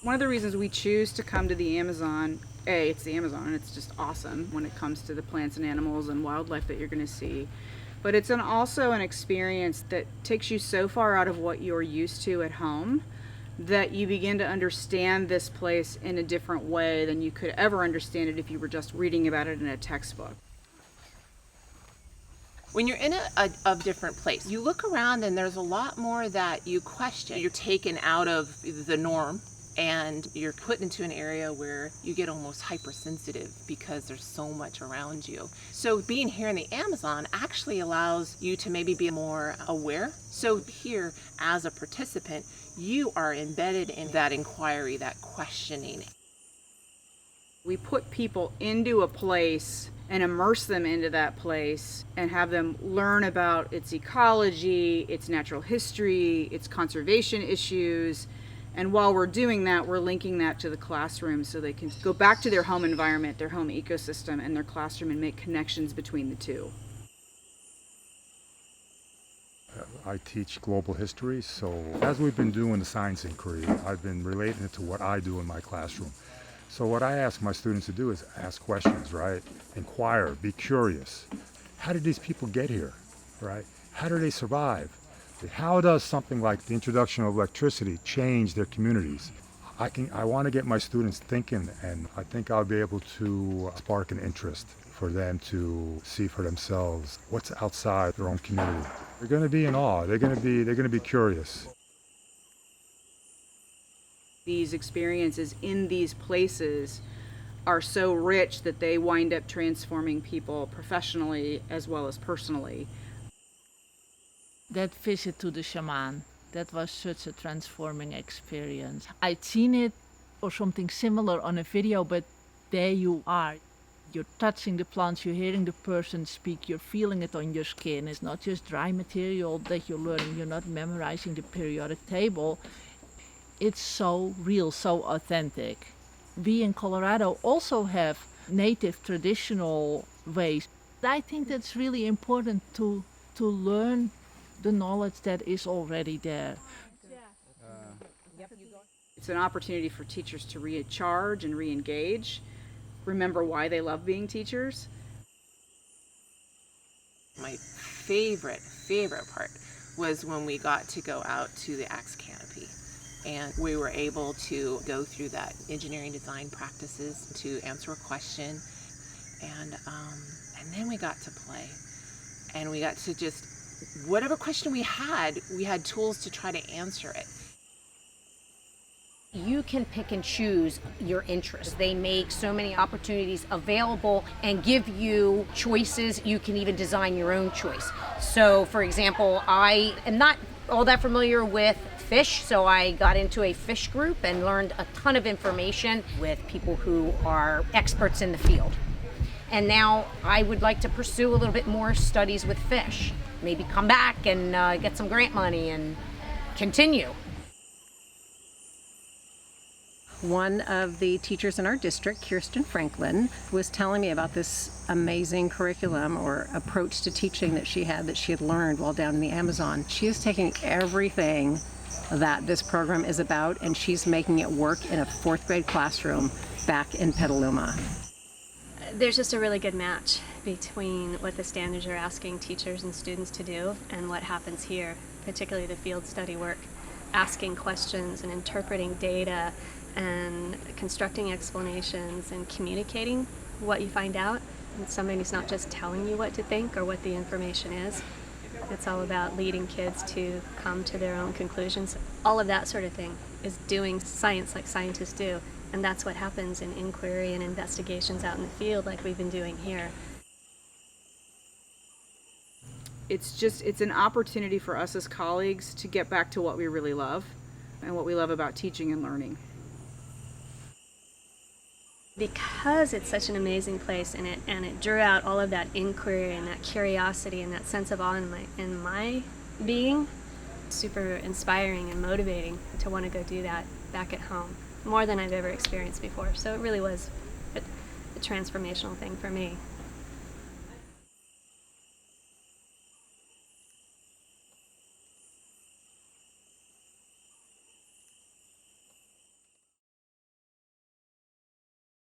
One of the reasons we choose to come to the Amazon, it's the Amazon and it's just awesome when it comes to the plants and animals and wildlife that you're going to see. But it's also an experience that takes you so far out of what you're used to at home that you begin to understand this place in a different way than you could ever understand it if you were just reading about it in a textbook. When you're in a different place, you look around and there's a lot more that you question. You're taken out of the norm and you're put into an area where you get almost hypersensitive because there's so much around you. So being here in the Amazon actually allows you to maybe be more aware. So here, as a participant, you are embedded in that inquiry, that questioning. We put people into a place and immerse them into that place and have them learn about its ecology, its natural history, its conservation issues. And while we're doing that, we're linking that to the classroom so they can go back to their home environment, their home ecosystem, and their classroom and make connections between the two. I teach global history, so as we've been doing the science inquiry, I've been relating it to what I do in my classroom. So what I ask my students to do is ask questions, right? Inquire, be curious. How did these people get here, right? How do they survive? How does something like the introduction of electricity change their communities? I want to get my students thinking, and I think I'll be able to spark an interest for them to see for themselves what's outside their own community. They're going to be in awe. They're going to be curious. These experiences in these places are so rich that they wind up transforming people professionally as well as personally. That visit to the shaman, that was such a transforming experience. I'd seen it or something similar on a video, but there you are. You're touching the plants, you're hearing the person speak, you're feeling it on your skin. It's not just dry material that you're learning, you're not memorizing the periodic table. It's so real, so authentic. We in Colorado also have native traditional ways. I think that's really important to learn the knowledge that is already there. It's an opportunity for teachers to recharge and re-engage, remember why they love being teachers. My favorite part was when we got to go out to the Axe Canopy. And we were able to go through that engineering design practices to answer a question. And then we got to play. And we got to just, whatever question we had tools to try to answer it. You can pick and choose your interests. They make so many opportunities available and give you choices. You can even design your own choice. So, for example, I am not all that familiar with fish, so I got into a fish group and learned a ton of information with people who are experts in the field. And now I would like to pursue a little bit more studies with fish. Maybe come back and get some grant money and continue. One of the teachers in our district, Kirsten Franklin, was telling me about this amazing curriculum or approach to teaching that she had learned while down in the Amazon. She is taking everything that this program is about and she's making it work in a 4th grade classroom back in Petaluma. There's just a really good match between what the standards are asking teachers and students to do and what happens here, particularly the field study work, asking questions and interpreting data and constructing explanations and communicating what you find out. And somebody's not just telling you what to think or what the information is. It's all about leading kids to come to their own conclusions. All of that sort of thing is doing science like scientists do. And that's what happens in inquiry and investigations out in the field like we've been doing here. It's an opportunity for us as colleagues to get back to what we really love and what we love about teaching and learning. Because it's such an amazing place and it drew out all of that inquiry and that curiosity and that sense of awe in my being, super inspiring and motivating to want to go do that back at home, more than I've ever experienced before. So it really was a transformational thing for me.